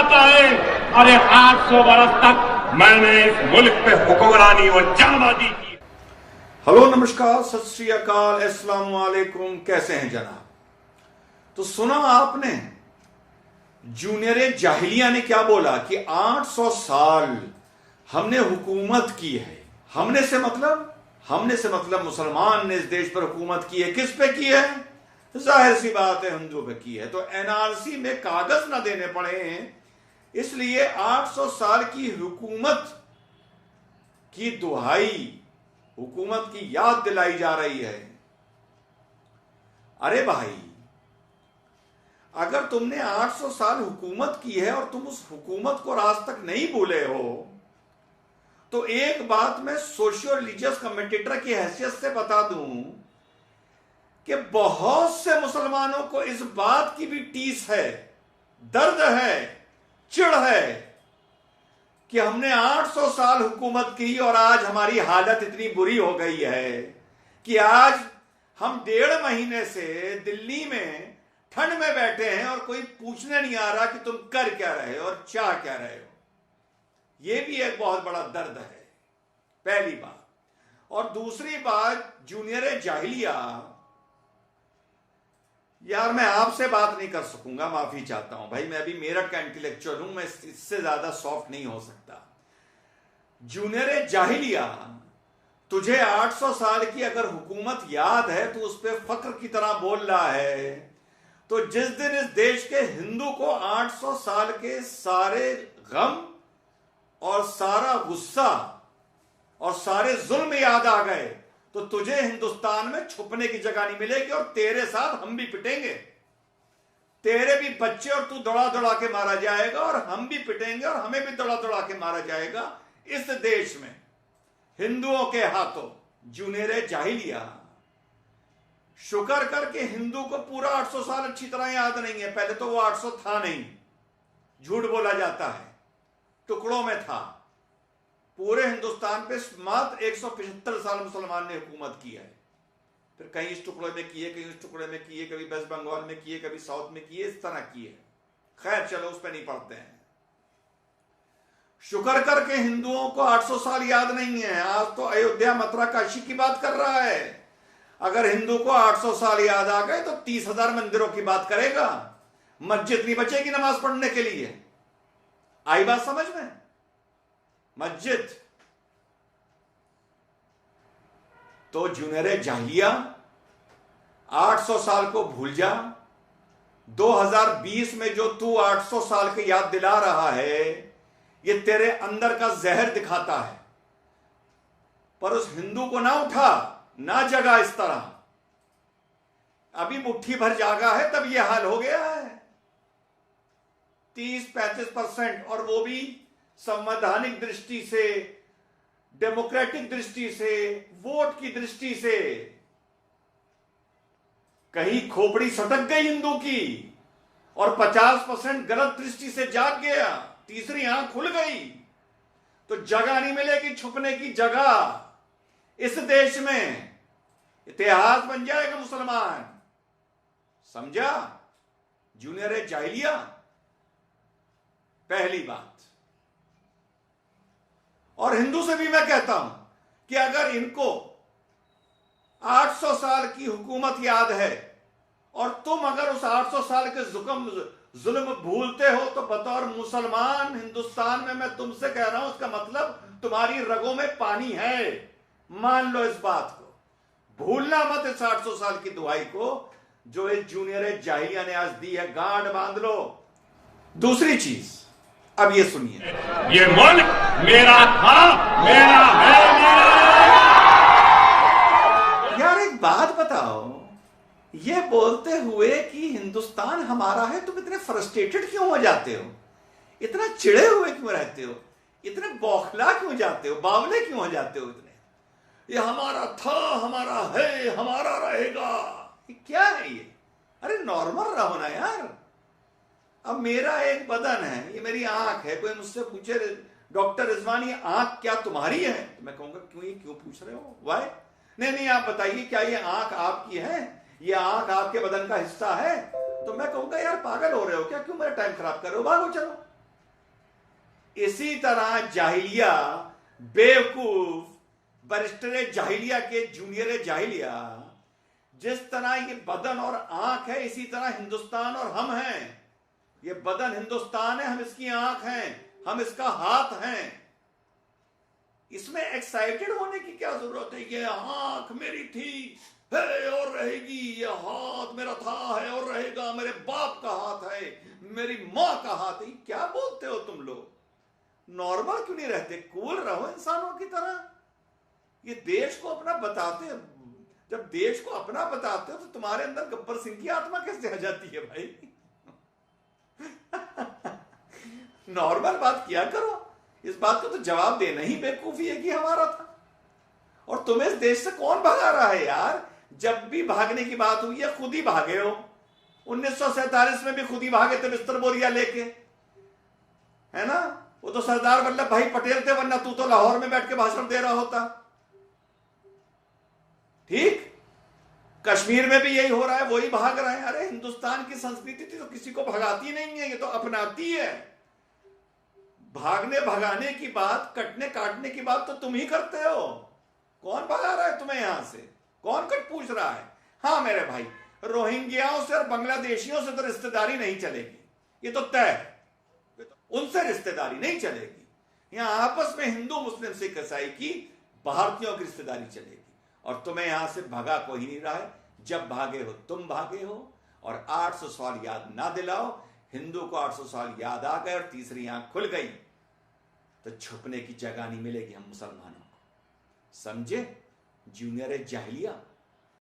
आता है। अरे 800 बरस तक मैंने इस मुल्क पे हुक्मरानी और जाबादी की। हेलो, नमस्कार, सत श्री अकाल, अस्सलाम वालेकुम। कैसे हैं जनाब? तो सुना आपने जूनियर जाहिलिया ने क्या बोला कि 800 साल हमने हुकूमत की है। हमने से मतलब मुसलमान ने इस देश पर हुकूमत की है। किस पे की है? जाहिर सी बात है, हिंदुओं पे की है। तो एनआरसी में कागज ना देने पड़े, इसलिए 800 साल की हुकूमत की दुहाई, हुकूमत की याद दिलाई जा रही है। अरे भाई, अगर तुमने 800 साल हुकूमत की है और तुम उस हुकूमत को आज तक नहीं भूले हो, तो एक बात मैं सोशियो रिलीजियस कमेंटेटर की हैसियत से बता दूं कि बहुत से मुसलमानों को इस बात की भी टीस है, दर्द है, चिढ़ है कि हमने 800 साल हुकूमत की और आज हमारी हालत इतनी बुरी हो गई है कि आज हम 1.5 महीने से दिल्ली में ठंड में बैठे हैं और कोई पूछने नहीं आ रहा कि तुम कर क्या रहे हो और चाह क्या रहे हो। यह भी एक बहुत बड़ा दर्द है, पहली बात। और दूसरी बात, जूनियर जाहिलिया, यार मैं आपसे बात नहीं कर सकूंगा, माफी चाहता हूं भाई, मैं अभी मेरठ का इंटेलेक्चुअल हूं, मैं इससे ज्यादा सॉफ्ट नहीं हो सकता। जूनियर जाहिलिया, तुझे 800 साल की अगर हुकूमत याद है तो उस पर फख्र की तरह बोल रहा है, तो जिस दिन इस देश के हिंदू को 800 साल के सारे गम और सारा गुस्सा और सारे जुल्म याद आ गए, तो तुझे हिंदुस्तान में छुपने की जगह नहीं मिलेगी और तेरे साथ हम भी पिटेंगे। तेरे भी बच्चे और तू दौड़ा दौड़ा के मारा जाएगा और हम भी पिटेंगे और हमें भी दौड़ा दौड़ा के मारा जाएगा इस देश में हिंदुओं के हाथों। जूनियर जाहिलिया, शुक्र करके हिंदू को पूरा 800 साल अच्छी तरह याद नहीं है। पहले तो वो 800 था नहीं, झूठ बोला जाता है, टुकड़ों में था। पूरे हिंदुस्तान पे मात्र 175 साल मुसलमान ने हुकूमत की है। फिर कहीं इस टुकड़े में किए, कहीं उस टुकड़े में किए, कभी वेस्ट बंगाल में किए, कभी साउथ में किए, इस तरह किए। खैर चलो, उस पर नहीं पढ़ते हैं। शुक्र करके हिंदुओं को 800 साल याद नहीं है। आज तो अयोध्या, मथुरा, काशी की बात कर रहा है। अगर हिंदू को 800 साल याद आ गए तो 30,000 मंदिरों की बात करेगा, मस्जिद नहीं बचेगी नमाज पढ़ने के लिए। आई बात समझ में? मस्जिद। तो जूनियर जाहिलिया, 800 साल को भूल जा। 2020 में जो तू 800 साल की याद दिला रहा है, ये तेरे अंदर का जहर दिखाता है। पर उस हिंदू को ना उठा, ना जगा इस तरह। अभी मुट्ठी भर जागा है तब यह हाल हो गया है। 30-35%, और वो भी संवैधानिक दृष्टि से, डेमोक्रेटिक दृष्टि से, वोट की दृष्टि से। कहीं खोपड़ी सटक गई हिंदू की और 50% गलत दृष्टि से जाग गया, तीसरी आंख खुल गई, तो जगह नहीं मिलेगी छुपने की जगह। इस देश में इतिहास बन जाएगा मुसलमान, समझा? जूनियर जाहिलिया, पहली बात। और हिंदू से भी मैं कहता हूं कि अगर इनको 800 साल की हुकूमत याद है और तुम अगर उस 800 साल के जुल्म भूलते हो, तो बतौर मुसलमान हिंदुस्तान में मैं तुमसे कह रहा हूं, उसका मतलब तुम्हारी रगों में पानी है। मान लो इस बात को, भूलना मत इस 800 साल की दुआई को जो इस जूनियर जाहिलिया ने आज दी है। गांड बांध लो। दूसरी चीज, अब ये सुनिए, ये मुल्क मेरा था, मेरा है, यार एक बात बताओ, ये बोलते हुए कि हिंदुस्तान हमारा है, तुम इतने फ्रस्ट्रेटेड क्यों हो जाते हो? इतना चिड़े हुए क्यों रहते हो? इतने बौखला क्यों जाते हो? बावले क्यों हो जाते हो इतने? ये हमारा था, हमारा है, हमारा रहेगा, ये क्या है ये? अरे नॉर्मल रहो ना यार। अब मेरा एक बदन है, ये मेरी आंख है। कोई मुझसे पूछे, डॉक्टर रिजवान ये आंख क्या तुम्हारी है? तो मैं कहूंगा क्यों पूछ रहे हो? वाई? नहीं आप बताइए, क्या ये आंख आपकी है? ये आंख आपके बदन का हिस्सा है? तो मैं कहूंगा यार पागल हो रहे हो क्या? क्यों मेरा टाइम खराब कर रहे हो? भागो चलो। इसी तरह जाहिलिया, बेवकूफ, बरिस्टर जाहिलिया के जूनियर जाहिलिया, जिस तरह ये बदन और आंख है, इसी तरह हिंदुस्तान और हम हैं। ये बदन हिंदुस्तान है, हम इसकी आंख हैं, हम इसका हाथ हैं। इसमें एक्साइटेड होने की क्या जरूरत है? ये आंख मेरी थी है और रहेगी, ये हाथ मेरा था है और रहेगा, मेरे बाप का हाथ है, मेरी मां का हाथ है। क्या बोलते हो तुम लोग? नॉर्मल क्यों नहीं रहते? कूल रहो इंसानों की तरह। ये देश को अपना बताते हैं, जब देश को अपना बताते हो तो तुम्हारे अंदर गब्बर सिंह की आत्मा कैसे आ जाती है भाई? नॉर्मल बात किया करो। इस बात को तो जवाब देना ही बेवकूफी है कि हमारा था। और तुम्हें इस देश से कौन भगा रहा है यार? जब भी भागने की बात हुई है खुद ही भागे हो। 1947 में भी खुद ही भागे थे बिस्तर बोरिया लेके, है ना? वो तो सरदार वल्लभ भाई पटेल थे, वरना तू तो लाहौर में बैठ के भाषण दे रहा होता। ठीक, कश्मीर में भी यही हो रहा है, वही भाग रहे हैं। अरे हिंदुस्तान की संस्कृति थी तो किसी को भगाती नहीं है, ये तो अपनाती है। भागने भगाने की बात, कटने काटने की बात तो तुम ही करते हो। कौन भगा रहा है तुम्हें यहां से? कौन कट पूछ रहा है? हाँ मेरे भाई, रोहिंग्याओं से और बांग्लादेशियों से तो रिश्तेदारी नहीं चलेगी, ये तो तय है। उनसे रिश्तेदारी नहीं चलेगी। यहां आपस में हिंदू मुस्लिम सिख ईसाई की, भारतीयों की रिश्तेदारी चलेगी। और तुम्हें यहां से भगा कोई नहीं रहा है। जब भागे हो तुम भागे हो। और 800 साल याद ना दिलाओ। हिंदू को 800 साल याद आ गए और तीसरी आंख खुल गई तो छुपने की जगह नहीं मिलेगी हम मुसलमानों को। समझे? जूनियर जाहिलिया।